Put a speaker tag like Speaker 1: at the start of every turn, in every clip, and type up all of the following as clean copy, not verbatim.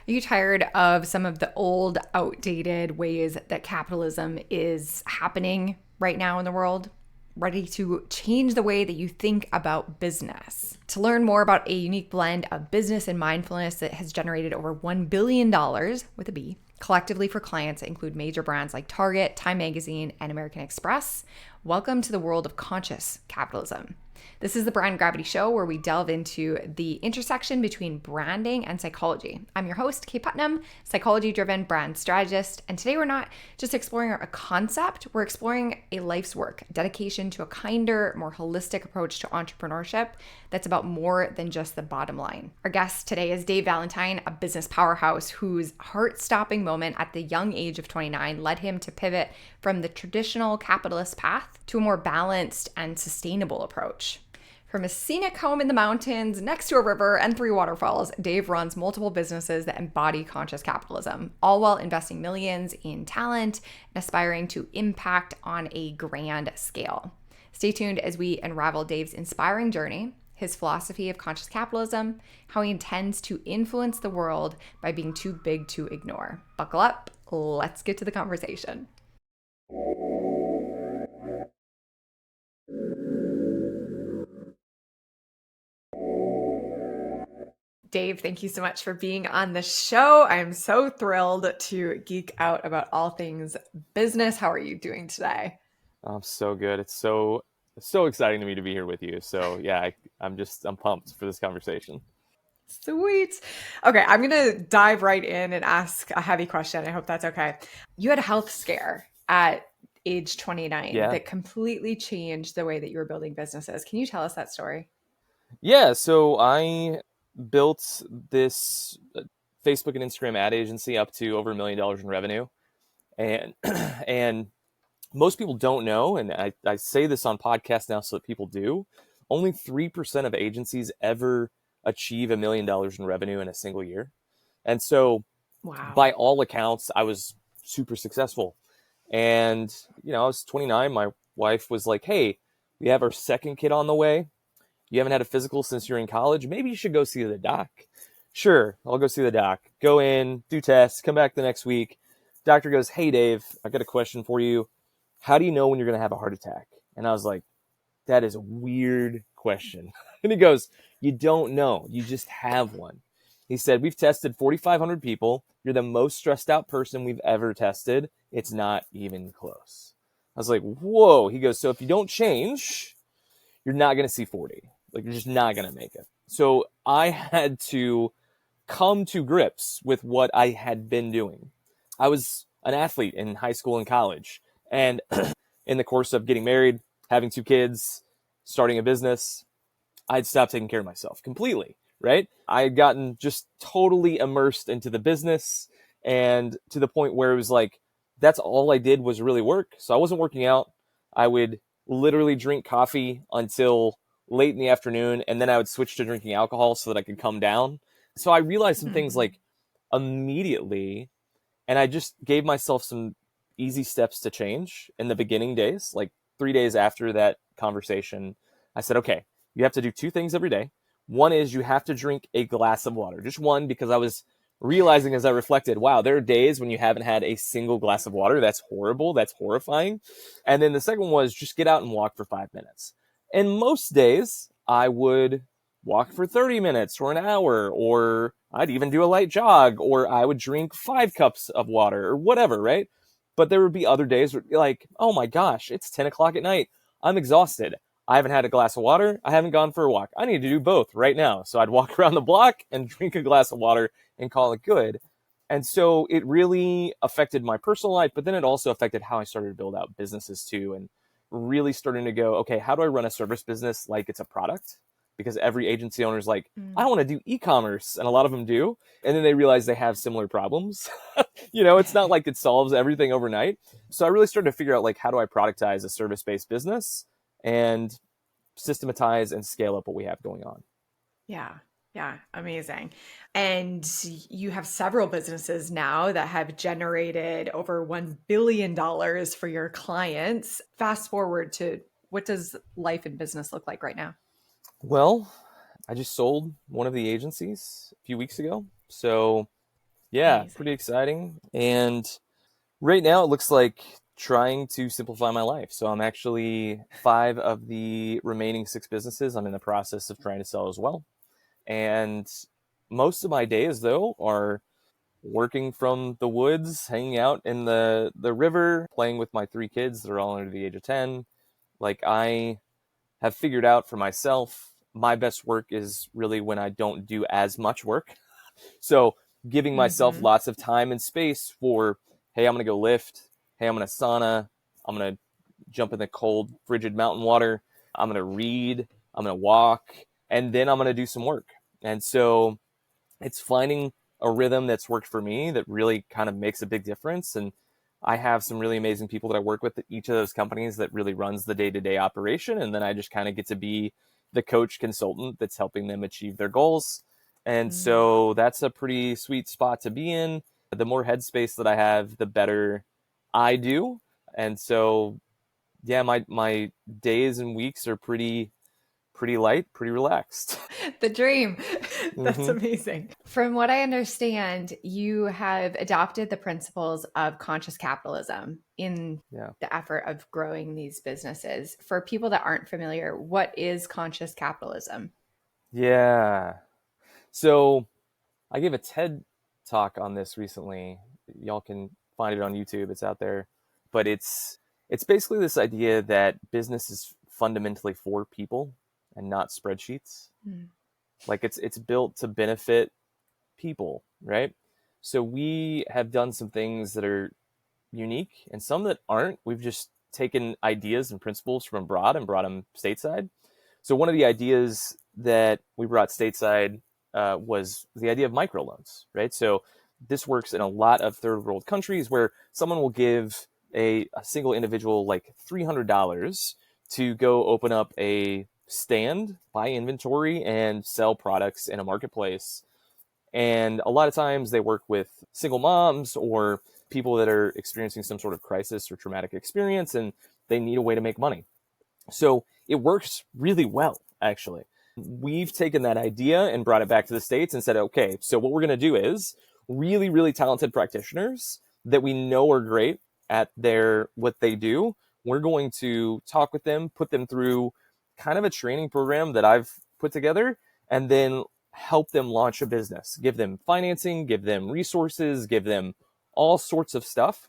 Speaker 1: Are you tired of some of the old, outdated ways that capitalism is happening right now in the world? Ready to change the way that you think about business? To learn more about a unique blend of business and mindfulness that has generated over $1 billion with a B collectively for clients that include major brands like Target, Time Magazine, and American Express, welcome to the world of Conscious Capitalism. This is the Brand Gravity Show, where we delve into the intersection between branding and psychology. I'm your host, Kaye Putnam, psychology-driven brand strategist, and today we're not just exploring a concept, we're exploring a life's work, dedication to a kinder, more holistic approach to entrepreneurship that's about more than just the bottom line. Our guest today is Dave Valentine, a business powerhouse whose heart-stopping moment at the young age of 29 led him to pivot from the traditional capitalist path to a more balanced and sustainable approach. From a scenic home in the mountains next to a river and 3 waterfalls, Dave runs multiple businesses that embody conscious capitalism, all while investing millions in talent and aspiring to impact on a grand scale. Stay tuned as we unravel Dave's inspiring journey, his philosophy of conscious capitalism, how he intends to influence the world by being too big to ignore. Buckle up, let's get to the conversation. Dave, thank you so much for being on the show. I am so thrilled to geek out about all things business. How are you doing today?
Speaker 2: I'm so good. It's so exciting to me to be here with you. So yeah, I'm pumped for this conversation.
Speaker 1: Sweet. Okay, I'm going to dive right in and ask a heavy question. I hope that's okay. You had a health scare at age 29
Speaker 2: Yeah.
Speaker 1: that completely changed the way that you were building businesses. Can you tell us that story?
Speaker 2: Yeah, so I built this Facebook and Instagram ad agency up to over $1 million in revenue. And and most people don't know, and I say this on podcasts now so that people do, only 3% of agencies ever achieve $1 million in revenue in a single year. And so
Speaker 1: Wow.
Speaker 2: by all accounts, I was super successful. And, I was 29. My wife was like, hey, we have our second kid on the way. You haven't had a physical since you're in college. Maybe you should go see the doc. Sure, I'll go see the doc. Go in, do tests, come back the next week. Doctor goes, hey, Dave, I got a question for you. How do you know when you're going to have a heart attack? And I was like, that is a weird question. And he goes, you don't know. You just have one. He said, we've tested 4,500 people. You're the most stressed out person we've ever tested. It's not even close. I was like, whoa. He goes, so if you don't change, you're not going to see 40. Like, you're just not going to make it. So I had to come to grips with what I had been doing. I was an athlete in high school and college. And in the course of getting married, having 2 kids, starting a business, I'd stopped taking care of myself completely, right? I had gotten just totally immersed into the business, and to the point where it was like, that's all I did was really work. So I wasn't working out. I would literally drink coffee until late in the afternoon, and then I would switch to drinking alcohol so that I could come down. So I realized some things
Speaker 1: Mhm.
Speaker 2: like immediately, and I just gave myself some easy steps to change in the beginning days. Like 3 days after that conversation, I said, okay, you have to do 2 things every day. One is you have to drink a glass of water, just one, because I was realizing as I reflected, wow, there are days when you haven't had a single glass of water. That's horrible. That's horrifying. And then the second one was just get out and walk for 5 minutes. And most days I would walk for 30 minutes or an hour, or I'd even do a light jog, or I would drink 5 cups of water or whatever, right? But there would be other days where like, oh my gosh, it's 10 o'clock at night. I'm exhausted. I haven't had a glass of water. I haven't gone for a walk. I need to do both right now. So I'd walk around the block and drink a glass of water and call it good. And so it really affected my personal life, but then it also affected how I started to build out businesses too. And really starting to go, okay, how do I run a service business like it's a product? Because every agency owner is like, I
Speaker 1: Mm.
Speaker 2: want to do e-commerce. And a lot of them do. And then they realize they have similar problems. It's not like it solves everything overnight. So I really started to figure out, like, how do I productize a service-based business and systematize and scale up what we have going on.
Speaker 1: Yeah. Yeah. Amazing. And you have several businesses now that have generated over $1 billion for your clients. Fast forward to what does life and business look like right now?
Speaker 2: Well, I just sold one of the agencies a few weeks ago. So Yeah,
Speaker 1: Amazing.
Speaker 2: pretty exciting. And right now it looks like trying to simplify my life. So I'm actually 5 of the remaining 6 businesses I'm in the process of trying to sell as well. And most of my days though are working from the woods, hanging out in the river, playing with my 3 kids that are all under the age of 10. Like I have figured out for myself, my best work is really when I don't do as much work. So giving myself
Speaker 1: Mm-hmm.
Speaker 2: lots of time and space for, hey, I'm going to go lift. Hey, I'm going to sauna. I'm going to jump in the cold, frigid mountain water. I'm going to read. I'm going to walk. And then I'm going to do some work. And so it's finding a rhythm that's worked for me that really kind of makes a big difference. And I have some really amazing people that I work with at each of those companies that really runs the day-to-day operation. And then I just kind of get to be the coach consultant that's helping them achieve their goals. And
Speaker 1: Mm.
Speaker 2: so that's a pretty sweet spot to be in. The more headspace that I have, the better I do. And so, yeah, my days and weeks are pretty light, pretty relaxed.
Speaker 1: The dream. That's
Speaker 2: Mm-hmm.
Speaker 1: amazing. From what I understand, you have adopted the principles of conscious capitalism in
Speaker 2: Yeah.
Speaker 1: the effort of growing these businesses. For people that aren't familiar, what is conscious capitalism?
Speaker 2: Yeah. So I gave a TED talk on this recently. Y'all can find it on YouTube. It's out there. But it's basically this idea that business is fundamentally for people and not spreadsheets.
Speaker 1: Mm.
Speaker 2: Like it's built to benefit people, right? So we have done some things that are unique and some that aren't. We've just taken ideas and principles from abroad and brought them stateside. So one of the ideas that we brought stateside was the idea of microloans, right? So this works in a lot of third world countries where someone will give a single individual like $300 to go open up a stand, buy inventory, and sell products in a marketplace. And a lot of times they work with single moms or people that are experiencing some sort of crisis or traumatic experience and they need a way to make money. So it works really well, actually. We've taken that idea and brought it back to the States and said, okay, so what we're going to do is really, really talented practitioners that we know are great at what they do. We're going to talk with them, put them through kind of a training program that I've put together, and then help them launch a business, give them financing, give them resources, give them all sorts of stuff.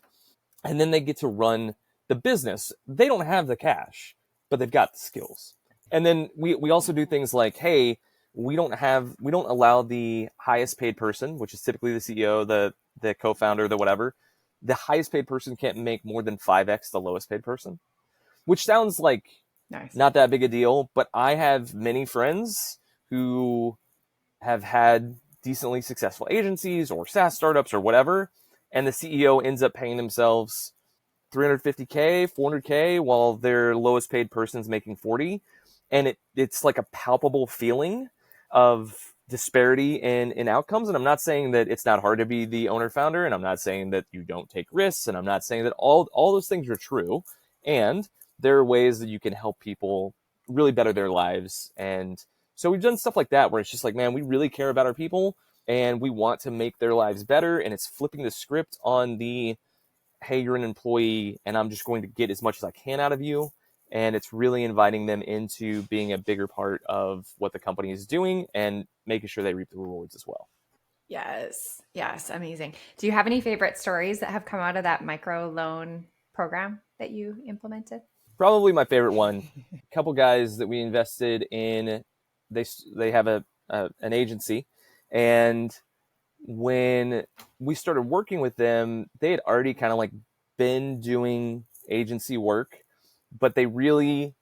Speaker 2: And then they get to run the business. They don't have the cash, but they've got the skills. And then we also do things like, hey, we don't allow the highest paid person, which is typically the CEO, the co-founder, the whatever. The highest paid person can't make more than 5x the lowest paid person, which sounds like
Speaker 1: Nice.
Speaker 2: not that big a deal, but I have many friends who have had decently successful agencies or SaaS startups or whatever, and the CEO ends up paying themselves 350K, 400K, while their lowest paid person's making 40. And it's like a palpable feeling of disparity in outcomes. And I'm not saying that it's not hard to be the owner founder, and I'm not saying that you don't take risks, and I'm not saying that all those things are true. And there are ways that you can help people really better their lives. And so we've done stuff like that where it's just like, man, we really care about our people and we want to make their lives better. And it's flipping the script on the, hey, you're an employee and I'm just going to get as much as I can out of you. And it's really inviting them into being a bigger part of what the company is doing and making sure they reap the rewards as well.
Speaker 1: Yes. Yes. Amazing. Do you have any favorite stories that have come out of that micro loan program that you implemented?
Speaker 2: Probably my favorite one. A couple guys that we invested in, they they have an agency, and when we started working with them, they had already kind of like been doing agency work, but they really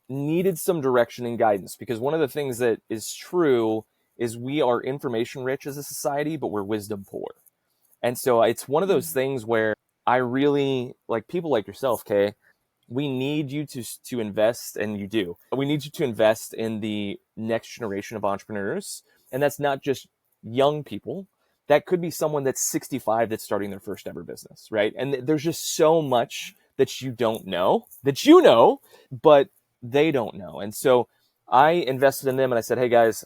Speaker 2: needed some direction and guidance because one of the things that is true is we are information rich as a society, but we're wisdom poor. And so it's one of those
Speaker 1: Mm.
Speaker 2: things where I really like people like yourself, Kay. We need you to invest, and you do. We need you to invest in the next generation of entrepreneurs, and that's not just young people. That could be someone that's 65 that's starting their first ever business, right? And there's just so much that you don't know, that you know, but they don't know. And so I invested in them, and I said, "Hey guys,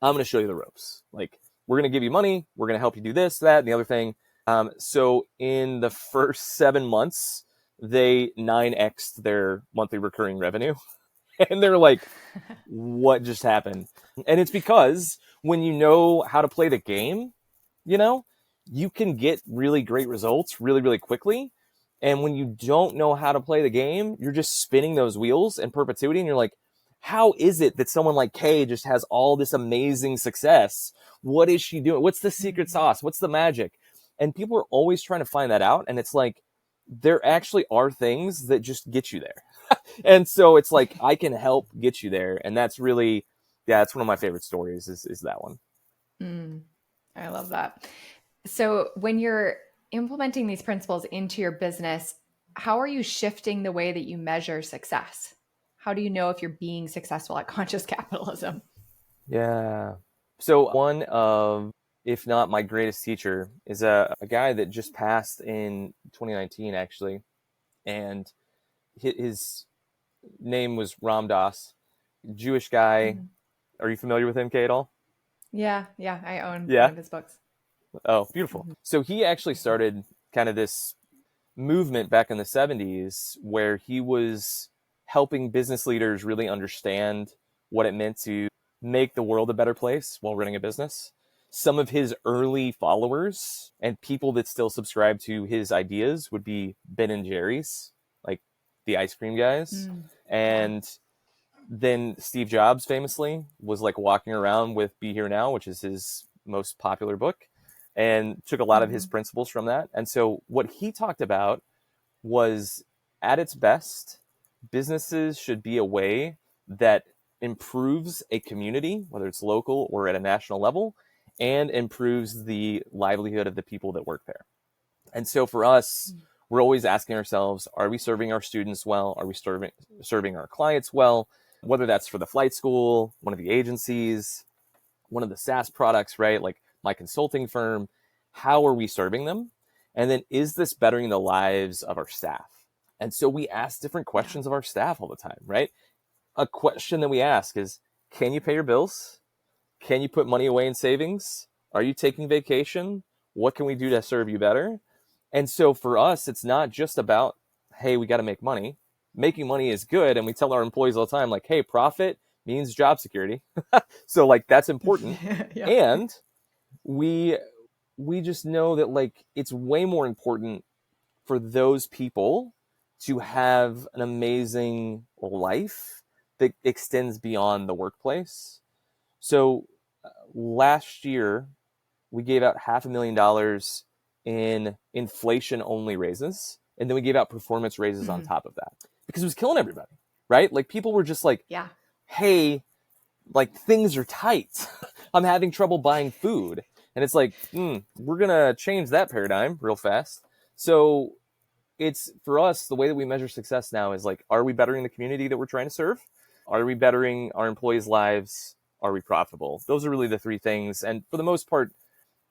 Speaker 2: I'm going to show you the ropes. Like, we're going to give you money. We're going to help you do this, that, and the other thing. So in the first 7 months, they 9x'd their monthly recurring revenue. And they're like, what just happened? And it's because when you know how to play the game, you know, you can get really great results really, really quickly. And when you don't know how to play the game, you're just spinning those wheels in perpetuity. And you're like, how is it that someone like Kaye just has all this amazing success? What is she doing? What's the secret sauce? What's the magic? And people are always trying to find that out. And it's like, there actually are things that just get you there. And so it's like, I can help get you there. And that's really, yeah, it's one of my favorite stories is that one.
Speaker 1: I love that. So when you're implementing these principles into your business, how are you shifting the way that you measure success? How do you know if you're being successful at conscious capitalism?
Speaker 2: Yeah. So one of, if not my greatest teacher, is a guy that just passed in 2019, actually. And his name was Ram Dass, Jewish guy.
Speaker 1: Mm-hmm.
Speaker 2: Are you familiar with him, Kaye, at all?
Speaker 1: Yeah. I own
Speaker 2: Yeah.
Speaker 1: one of his books.
Speaker 2: Oh, beautiful.
Speaker 1: Mm-hmm.
Speaker 2: So he actually started kind of this movement back in the 70s where he was helping business leaders really understand what it meant to make the world a better place while running a business. Some of his early followers and people that still subscribe to his ideas would be Ben and Jerry's, like the ice cream guys. And then Steve Jobs famously was like walking around with Be Here Now, which is his most popular book, and took a lot of his principles from that. And so what he talked about was, at its best, businesses should be a way that improves a community, whether it's local or at a national level, and improves the livelihood of the people that work there. And so for us, we're always asking ourselves, are we serving our students well? Are we serving our clients well? Whether that's for the flight school, one of the agencies, one of the SaaS products, right? Like my consulting firm, how are we serving them? And then is this bettering the lives of our staff? And so we ask different questions of our staff all the time, right? A question that we ask is, can you pay your bills? Can you put money away in savings? Are you taking vacation? What can we do to serve you better? And so for us, it's not just about, hey, we got to make money. Making money is good. And we tell our employees all the time, like, hey, profit means job security. So like, that's important.
Speaker 1: Yeah.
Speaker 2: And we just know that like, it's way more important for those people to have an amazing life that extends beyond the workplace. So last year, we gave out $500,000 in inflation only raises. And then we gave out performance raises on top of that because it was killing everybody, right? Like people were just like,
Speaker 1: Yeah.
Speaker 2: hey, like things are tight. I'm having trouble buying food. And it's like, we're going to change that paradigm real fast. So it's for us, the way that we measure success now is like, are we bettering the community that we're trying to serve? Are we bettering our employees' lives? Are we profitable? Those are really the three things. And for the most part,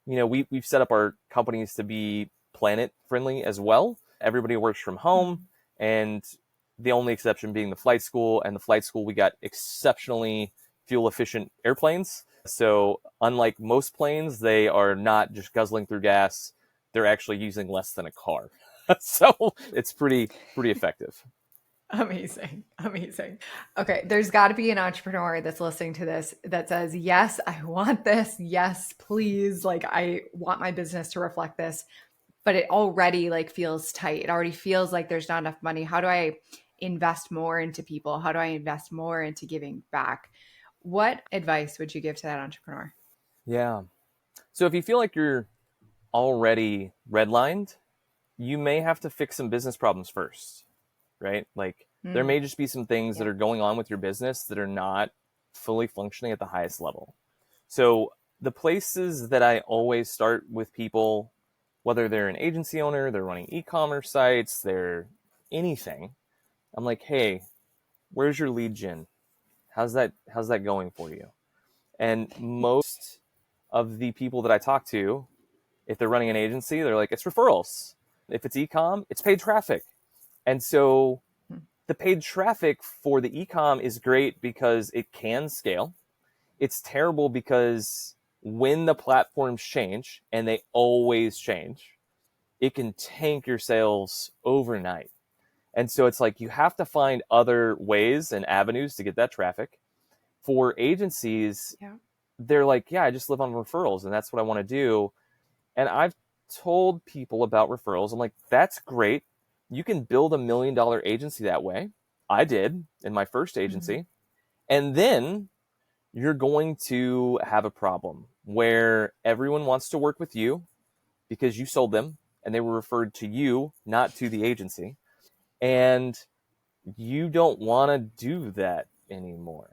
Speaker 2: you know, we've set up our companies to be planet friendly as well. Everybody works from home, and the only exception being the flight school. And the flight school, we got exceptionally fuel efficient airplanes. So unlike most planes, they are not just guzzling through gas. They're actually using less than a car. So it's pretty effective.
Speaker 1: Amazing. Okay. There's got to be an entrepreneur that's listening to this that says, yes, I want this. Yes, please. Like, I want my business to reflect this, but it already like feels tight. It already feels like there's not enough money. How do I invest more into people? How do I invest more into giving back? What advice would you give to that entrepreneur?
Speaker 2: Yeah. So if you feel like you're already redlined, you may have to fix some business problems first, right? Like there may just be some things that are going on with your business that are not fully functioning at the highest level. So the places that I always start with people, whether they're an agency owner, they're running e-commerce sites, they're anything, I'm like, hey, where's your lead gen? How's that going for you? And most of the people that I talk to, if they're running an agency, they're like, it's referrals. If it's e-com, it's paid traffic. And so the paid traffic for the e-com is great because it can scale. It's terrible because when the platforms change, and they always change, it can tank your sales overnight. And so it's like you have to find other ways and avenues to get that traffic. For agencies,
Speaker 1: Yeah.
Speaker 2: they're like, yeah, I just live on referrals and that's what I want to do. And I've told people about referrals. I'm like, that's great. You can build $1 million agency that way. I did in my first agency.
Speaker 1: Mm-hmm.
Speaker 2: And then you're going to have a problem where everyone wants to work with you because you sold them and they were referred to you, not to the agency. And you don't want to do that anymore.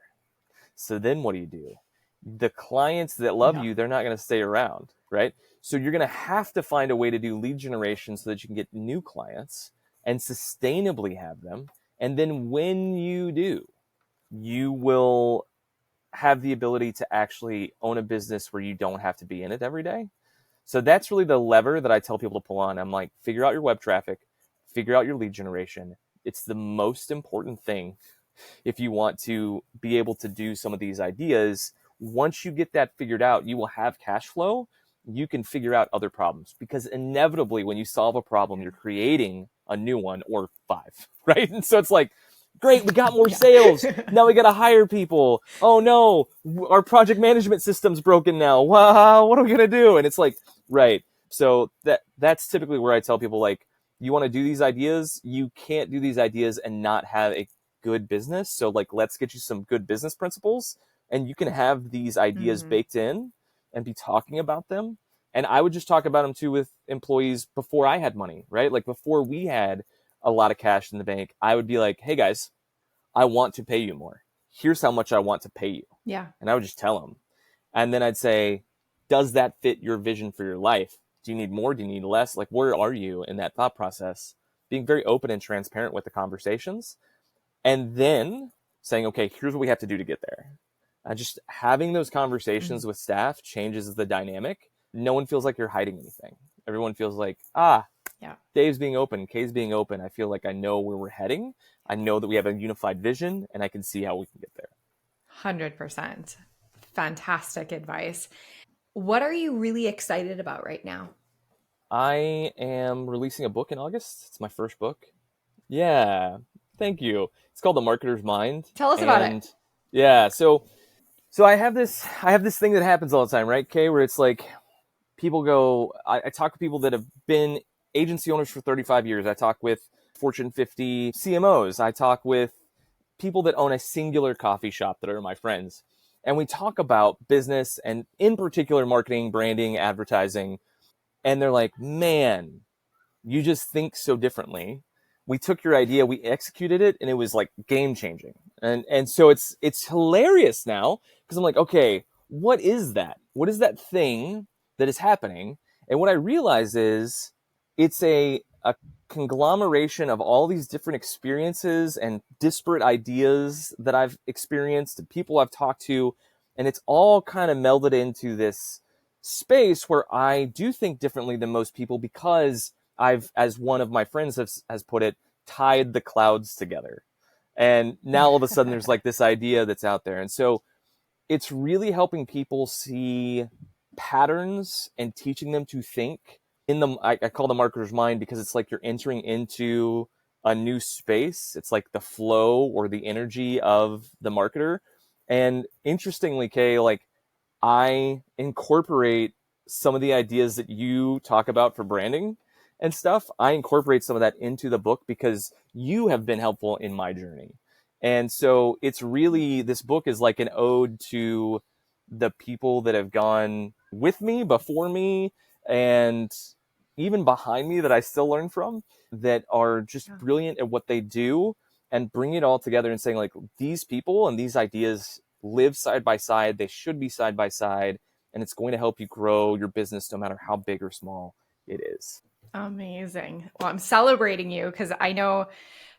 Speaker 2: So then what do? The clients that love
Speaker 1: Yeah.
Speaker 2: you, they're not going to stay around, right? So you're going to have to find a way to do lead generation so that you can get new clients and sustainably have them. And then when you do, you will have the ability to actually own a business where you don't have to be in it every day. So that's really the lever that I tell people to pull on. I'm like, figure out your web traffic, figure out your lead generation. It's the most important thing if you want to be able to do some of these ideas. Once you get that figured out, you will have cash flow. You can figure out other problems because inevitably when you solve a problem, you're creating a new one or 5, right? And so it's like, great, we got more sales.
Speaker 1: Yeah.
Speaker 2: Now we got to hire people. Oh no, our project management system's broken now. Wow, what are we going to do? And it's like, right. So that's typically where I tell people, like, you want to do these ideas, you can't do these ideas and not have a good business. So like, let's get you some good business principles and you can have these ideas
Speaker 1: Mm-hmm.
Speaker 2: baked in and be talking about them. And I would just talk about them too with employees before I had money, right? Like before we had a lot of cash in the bank, I would be like, hey guys, I want to pay you more. Here's how much I want to pay you.
Speaker 1: Yeah.
Speaker 2: And I would just tell them. And then I'd say, does that fit your vision for your life? Do you need more? Do you need less? Like, where are you in that thought process? Being very open and transparent with the conversations. And then saying, okay, here's what we have to do to get there. Just having those
Speaker 1: Mm-hmm.
Speaker 2: conversations with staff changes the dynamic. No one feels like you're hiding anything. Everyone feels like,
Speaker 1: Yeah.
Speaker 2: Dave's being open, Kaye's being open. I feel like I know where we're heading. I know that we have a unified vision and I can see how we can get there.
Speaker 1: 100%. Fantastic advice. What are you really excited about right now?
Speaker 2: I am releasing a book in August. It's my first book. Yeah, thank you. It's called The Marketer's Mind.
Speaker 1: Tell us about it.
Speaker 2: And yeah, so I have this thing that happens all the time, right, Kay, where it's like people go, I talk to people that have been agency owners for 35 years. I talk with Fortune 50 CMOs. I talk with people that own a singular coffee shop that are my friends. And we talk about business and in particular marketing, branding, advertising. And they're like, man, you just think so differently. We took your idea, we executed it, and it was like game changing. And so it's hilarious now because I'm like, okay, what is that? What is that thing that is happening? And what I realize is it's a conglomeration of all these different experiences and disparate ideas that I've experienced and people I've talked to. And it's all kind of melded into this space where I do think differently than most people because I've, as one of my friends has put it, tied the clouds together. And now all of a sudden there's like this idea that's out there. And so it's really helping people see patterns and teaching them to think in the, I call the marketer's mind because it's like you're entering into a new space. It's like the flow or the energy of the marketer. And interestingly, Kay, like I incorporate some of the ideas that you talk about for branding and stuff. I incorporate some of that into the book because you have been helpful in my journey. And so it's really, this book is like an ode to the people that have gone with me, before me, and even behind me that I still learn from, that are just
Speaker 1: Yeah.
Speaker 2: brilliant at what they do, and bring it all together and saying like, these people and these ideas live side by side. They should be side by side. And it's going to help you grow your business no matter how big or small it is.
Speaker 1: Amazing. Well, I'm celebrating you because I know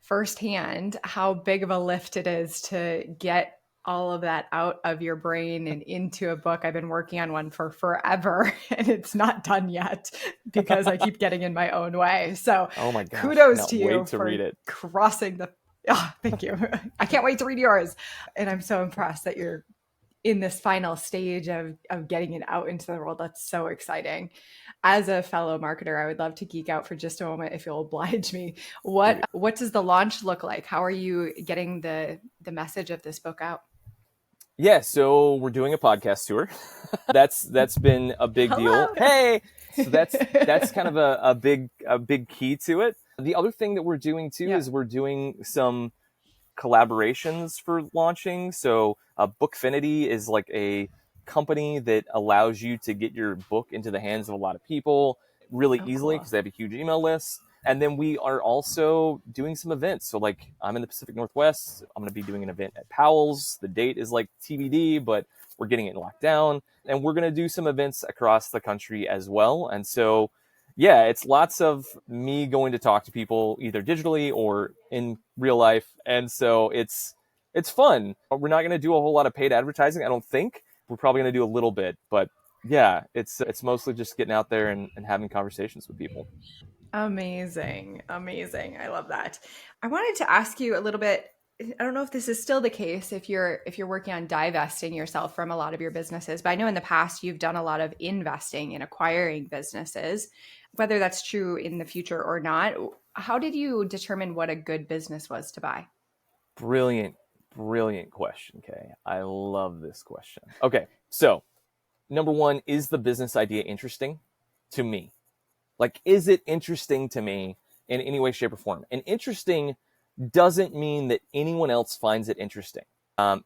Speaker 1: firsthand how big of a lift it is to get all of that out of your brain and into a book. I've been working on one for forever and it's not done yet because I keep getting in my own way. So
Speaker 2: Oh my gosh.
Speaker 1: kudos
Speaker 2: Cannot
Speaker 1: to you
Speaker 2: wait to
Speaker 1: for
Speaker 2: read it.
Speaker 1: crossing the, oh, thank you. I can't wait to read yours. And I'm so impressed that you're in this final stage of getting it out into the world. That's so exciting. As a fellow marketer, I would love to geek out for just a moment if you'll oblige me. What does the launch look like? How are you getting the message of this book out?
Speaker 2: Yeah, so we're doing a podcast tour. That's been a big deal.
Speaker 1: Hello.
Speaker 2: Hey, so that's kind of a big key to it. The other thing that we're doing too
Speaker 1: Yeah.
Speaker 2: is we're doing some collaborations for launching. So Bookfinity is like a company that allows you to get your book into the hands of a lot of people really
Speaker 1: Oh,
Speaker 2: easily
Speaker 1: cool.
Speaker 2: because they have a huge email list. And then we are also doing some events. So like I'm in the Pacific Northwest. I'm going to be doing an event at Powell's. The date is like TBD, but we're getting it locked down. And we're going to do some events across the country as well. And so yeah, it's lots of me going to talk to people either digitally or in real life. And so it's fun. We're not going to do a whole lot of paid advertising, I don't think. We're probably going to do a little bit, but yeah, it's mostly just getting out there and having conversations with people.
Speaker 1: Amazing. Amazing. I love that. I wanted to ask you a little bit. I don't know if this is still the case if you're working on divesting yourself from a lot of your businesses, but I know in the past you've done a lot of investing in acquiring businesses. Whether that's true in the future or not, how did you determine what a good business was to buy?
Speaker 2: Brilliant, brilliant question, Kay. I love this question. Okay, so number one, is the business idea interesting to me? Like, is it interesting to me in any way, shape, or form? And interesting doesn't mean that anyone else finds it interesting.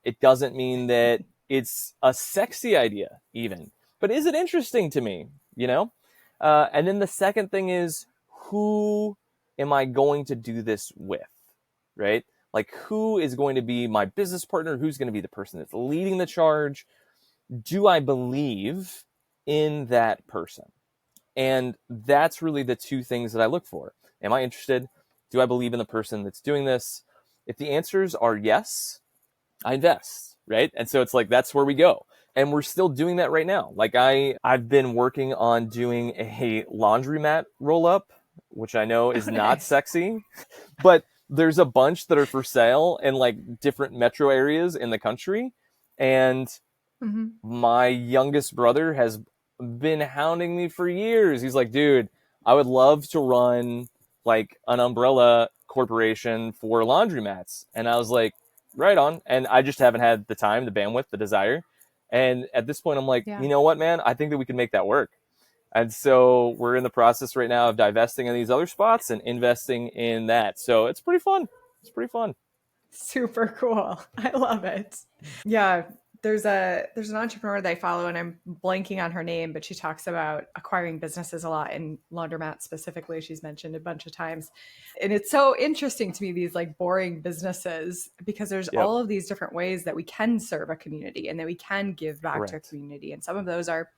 Speaker 2: It doesn't mean that it's a sexy idea, even. But is it interesting to me? You know? And then the second thing is, who am I going to do this with? Right? Like, who is going to be my business partner? Who's going to be the person that's leading the charge? Do I believe in that person? And that's really the two things that I look for. Am I interested? Do I believe in the person that's doing this? If the answers are yes, I invest, right? And so it's like that's where we go. And we're still doing that right now. Like I've been working on doing a laundromat roll up, which I know is
Speaker 1: Oh,
Speaker 2: not
Speaker 1: nice.
Speaker 2: sexy, but there's a bunch that are for sale in like different metro areas in the country. And
Speaker 1: Hmm.
Speaker 2: my youngest brother has been hounding me for years. He's like, dude, I would love to run like an umbrella corporation for laundromats. And I was like, right on. And I just haven't had the time, the bandwidth, the desire. And at this point, I'm like,
Speaker 1: Yeah.
Speaker 2: you know what, man? I think that we can make that work. And so we're in the process right now of divesting in these other spots and investing in that. So it's pretty fun. It's pretty fun.
Speaker 1: Super cool. I love it. Yeah, there's an entrepreneur that I follow and I'm blanking on her name, but she talks about acquiring businesses a lot and laundromats specifically she's mentioned a bunch of times. And it's so interesting to me these like boring businesses because there's
Speaker 2: Yep.
Speaker 1: all of these different ways that we can serve a community and that we can give back to a
Speaker 2: Correct.
Speaker 1: community and some of those are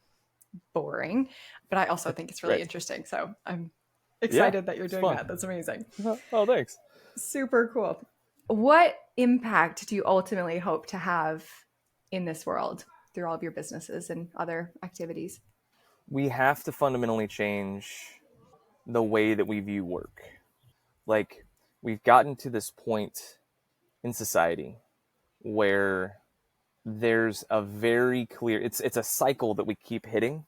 Speaker 1: boring, but I also think it's really
Speaker 2: Right.
Speaker 1: interesting. So I'm
Speaker 2: Yeah.
Speaker 1: excited that you're
Speaker 2: It's
Speaker 1: doing
Speaker 2: fun.
Speaker 1: that. That's amazing.
Speaker 2: Oh, thanks.
Speaker 1: Super cool. What impact do you ultimately hope to have in this world through all of your businesses and other activities?
Speaker 2: We have to fundamentally change the way that we view work. Like, we've gotten to this point in society where there's a very clear it's a cycle that we keep hitting.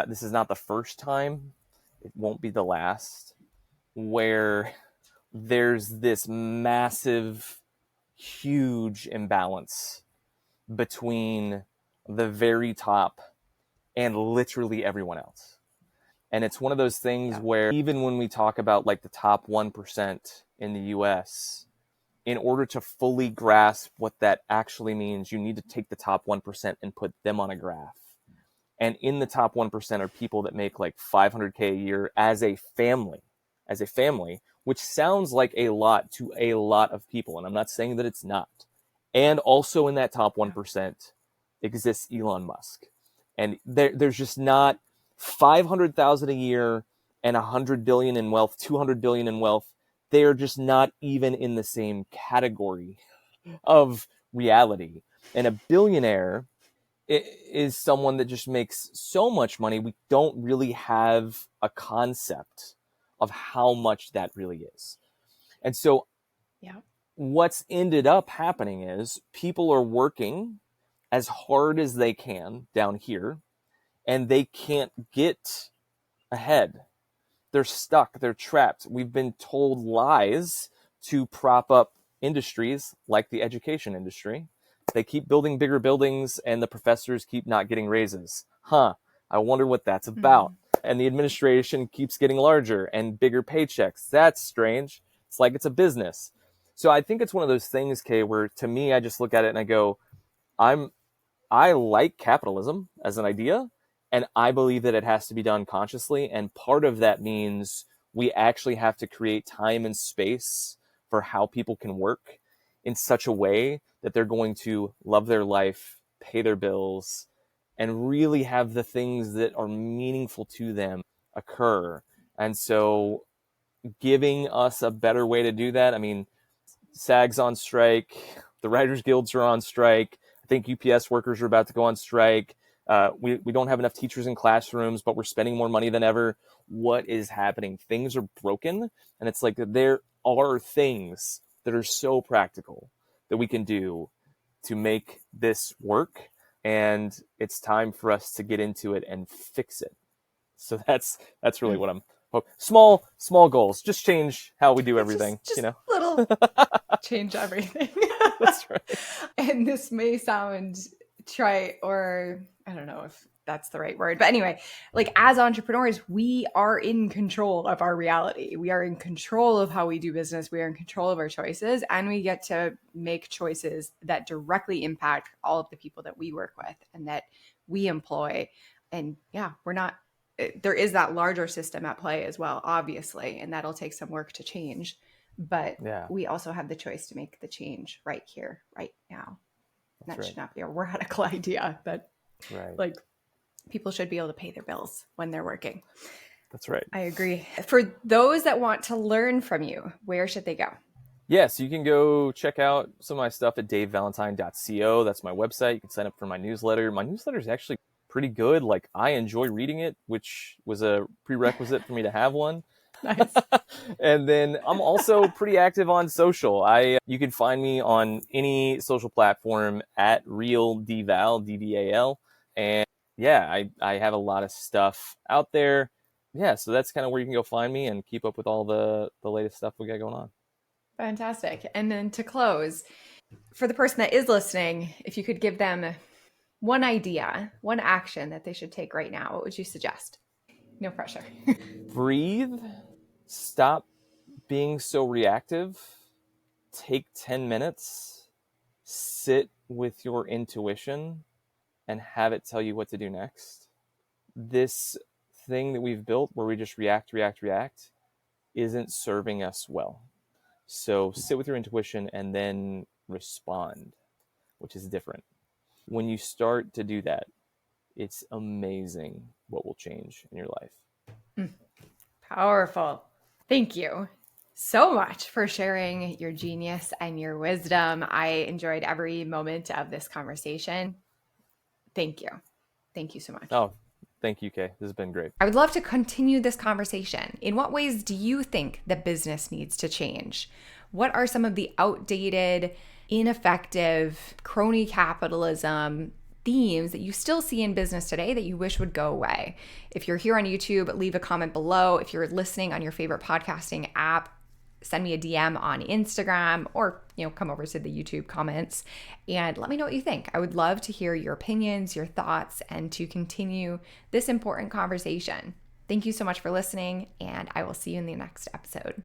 Speaker 2: This is not the first time, it won't be the last, where there's this massive, huge imbalance between the very top and literally everyone else. And it's one of those things
Speaker 1: Yeah.
Speaker 2: where even when we talk about like the top 1% in the US, in order to fully grasp what that actually means, you need to take the top 1% and put them on a graph. And in the top 1% are people that make like 500K a year as a family, which sounds like a lot to a lot of people. And I'm not saying that it's not. And also in that top
Speaker 1: Yeah.
Speaker 2: 1% exists Elon Musk. And there's just not 500,000 a year and 100 billion in wealth, 200 billion in wealth. They are just not even in the same category of reality. And a billionaire is someone that just makes so much money. We don't really have a concept of how much that really is. And so
Speaker 1: Yeah.
Speaker 2: what's ended up happening is people are working as hard as they can down here, and they can't get ahead. They're stuck. They're trapped. We've been told lies to prop up industries like the education industry. They keep building bigger buildings and the professors keep not getting raises. I wonder what that's about. And the administration keeps getting larger and bigger paychecks. That's strange. It's like it's a business. So I think it's one of those things, Kay, where to me, I just look at it and I go, I like capitalism as an idea, and I believe that it has to be done consciously. And part of that means we actually have to create time and space for how people can work in such a way that they're going to love their life, pay their bills, and really have the things that are meaningful to them occur. And so giving us a better way to do that, I mean, SAG's on strike, the Writers Guilds are on strike, I think UPS workers are about to go on strike. We don't have enough teachers in classrooms, but we're spending more money than ever. What is happening? Things are broken. And it's like there are things that are so practical that we can do to make this work. And it's time for us to get into it and fix it. So that's really what I'm hoping. Small goals. Just change how we do everything.
Speaker 1: Just little change everything.
Speaker 2: That's right.
Speaker 1: And this may sound trite, or I don't know if that's the right word. But anyway, like as entrepreneurs, we are in control of our reality. We are in control of how we do business. We are in control of our choices, and we get to make choices that directly impact all of the people that we work with and that we employ. And yeah, there is that larger system at play as well, obviously, and that'll take some work to change. But we also have the choice to make the change right here, right now. That should not be a radical idea, but like people should be able to pay their bills when they're working.
Speaker 2: That's right.
Speaker 1: I agree. For those that want to learn from you, where should they go?
Speaker 2: Yes, you can go check out some of my stuff at davevalentine.co. That's my website. You can sign up for my newsletter. My newsletter is actually pretty good. Like, I enjoy reading it, which was a prerequisite for me to have one.
Speaker 1: Nice.
Speaker 2: And then I'm also pretty active on social. You can find me on any social platform at realdval, DVAL. And yeah, I have a lot of stuff out there. Yeah, so that's kind of where you can go find me and keep up with all the latest stuff we got going on.
Speaker 1: Fantastic. And then to close, for the person that is listening, if you could give them one idea, one action that they should take right now, what would you suggest? No pressure.
Speaker 2: Breathe. Stop being so reactive. Take 10 minutes. Sit with your intuition and have it tell you what to do next. This thing that we've built where we just react, isn't serving us well. So sit with your intuition and then respond, which is different. When you start to do that, it's amazing what will change in your life.
Speaker 1: Powerful. Thank you so much for sharing your genius and your wisdom. I enjoyed every moment of this conversation. Thank you. Thank you so much.
Speaker 2: Oh, thank you, Kay. This has been great.
Speaker 1: I would love to continue this conversation. In what ways do you think that business needs to change? What are some of the outdated, ineffective, crony capitalism themes that you still see in business today that you wish would go away? If you're here on YouTube, leave a comment below. If you're listening on your favorite podcasting app, send me a DM on Instagram, or come over to the YouTube comments and let me know what you think. I would love to hear your opinions, your thoughts, and to continue this important conversation. Thank you so much for listening, and I will see you in the next episode.